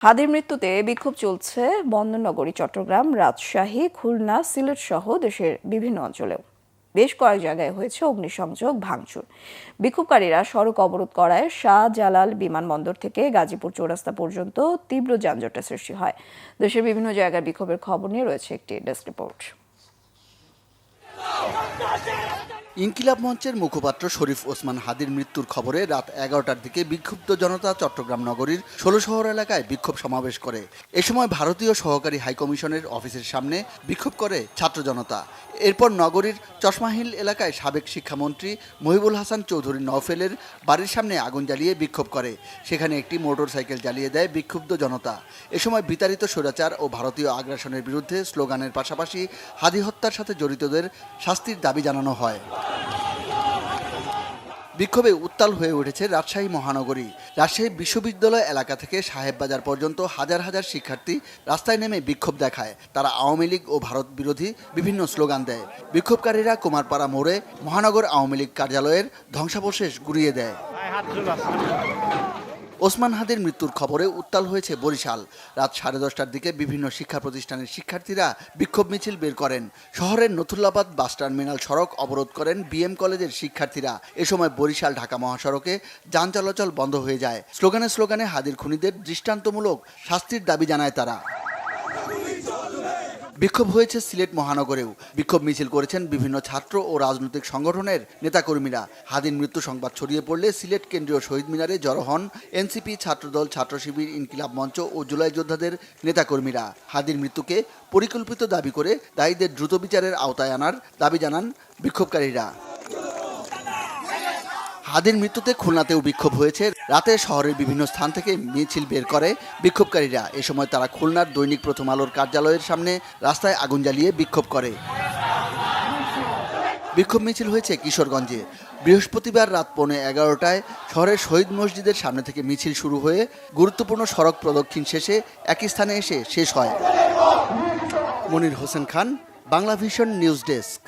হাদির মৃত্যুতে বিক্ষোভ চলছে বন্দরনগরী, চট্টগ্রাম, রাজশাহী, খুলনা, সিলেট সহ দেশের বিভিন্ন অঞ্চলেও। বেশ কয়েক জায়গায় হয়েছে অগ্নিসংযোগ, ভাঙচুর। বিক্ষোভকারীরা সড়ক অবরোধ করায় শাহজালাল বিমানবন্দর থেকে গাজীপুর চৌরাস্তা পর্যন্ত তীব্র যানজটের সৃষ্টি হয়। দেশের বিভিন্ন জায়গায় বিক্ষোভের খবর নিয়ে রয়েছে একটি ডেস্ক রিপোর্ট। ইনকিলাব মঞ্চের মুখপাত্র শরীফ ওসমান হাদির মৃত্যুর খবরে রাত 11টার দিকে বিক্ষুব্ধ জনতা চট্টগ্রাম নগরীর ১৬ শহর এলাকায় বিক্ষোভ সমাবেশ করে। এ সময় ভারতীয় সহকারী হাইকমিশনের অফিসের সামনে বিক্ষোভ করে ছাত্র জনতা। এরপর নগরীর চশমাহিল এলাকায় সাবেক শিক্ষামন্ত্রী মহিবুল হাসান চৌধুরী নওফেলের বাড়ির সামনে আগুন জ্বালিয়ে বিক্ষোভ করে। সেখানে একটি মোটরসাইকেল জ্বালিয়ে দেয় বিক্ষুব্ধ জনতা। এ সময় বিতাড়িত স্বৈরাচার ও ভারতীয় আগ্রাসনের বিরুদ্ধে স্লোগানের পাশাপাশি হাদি হত্যার সাথে জড়িতদের শাস্তির দাবি জানানো হয়। বিক্ষোভে উত্তাল হয়ে উঠেছে রাজশাহী মহানগরী। রাজশাহী বিশ্ববিদ্যালয় এলাকা থেকে সাহেববাজার পর্যন্ত হাজার হাজার শিক্ষার্থী রাস্তায় নেমে বিক্ষোভ দেখায়। তারা আওয়ামী লীগ ও ভারত বিরোধী বিভিন্ন স্লোগান দেয়। বিক্ষোভকারীরা কুমারপাড়া মোড়ে মহানগর আওয়ামী লীগ কার্যালয়ের ধ্বংসাবশেষ গুঁড়িয়ে দেয়। ওসমান হাদির মৃত্যুর খবরে উত্তাল হয়েছে বরিশাল। রাত 10:30টার দিকে বিভিন্ন শিক্ষা প্রতিষ্ঠানের শিক্ষার্থীরা বিক্ষোভ মিছিল বের করেন। শহরের নথুল্লাবাদ বাস টার্মিনাল সড়ক অবরোধ করেন বিএম কলেজের শিক্ষার্থীরা। এ সময় বরিশাল ঢাকা মহাসড়কে যান চলাচল বন্ধ হয়ে যায়। স্লোগানে স্লোগানে হাদির খুনিদের দৃষ্টান্তমূলক শাস্তির দাবি জানায় তারা। বিক্ষোভ হয়েছে সিলেট মহানগরেও। বিক্ষোভ মিছিল করেছেন বিভিন্ন ছাত্র ও রাজনৈতিক সংগঠনের নেতাকর্মীরা। হাদির মৃত্যু সংবাদ ছড়িয়ে পড়লে সিলেট কেন্দ্রীয় শহীদ মিনারে জড়ো হন এনসিপি, ছাত্রদল, ছাত্র শিবির, ইনকিলাব মঞ্চ ও জুলাই যোদ্ধাদের নেতাকর্মীরা। হাদির মৃত্যুকে পরিকল্পিত দাবি করে দায়ীদের দ্রুত বিচারের আওতায় আনার দাবি জানান বিক্ষোভকারীরা। হাদির মৃত্যুতে খুলনাতেও বিক্ষোভ হয়েছে। রাতে শহরের বিভিন্ন স্থান থেকে মিছিল বের করে বিক্ষোভকারীরা। এ সময় তারা খুলনার দৈনিক প্রথম আলোর কার্যালয়ের সামনে রাস্তায় আগুন জ্বালিয়ে বিক্ষোভ করে। বিক্ষোভ মিছিল হয়েছে কিশোরগঞ্জে। বৃহস্পতিবার রাত 11:15টায় শহরের শহীদ মসজিদের সামনে থেকে মিছিল শুরু হয়ে গুরুত্বপূর্ণ সড়ক প্রদক্ষিণ শেষে একই স্থানে এসে শেষ হয়। Monir Hossain Khan, Bangla vision news desk.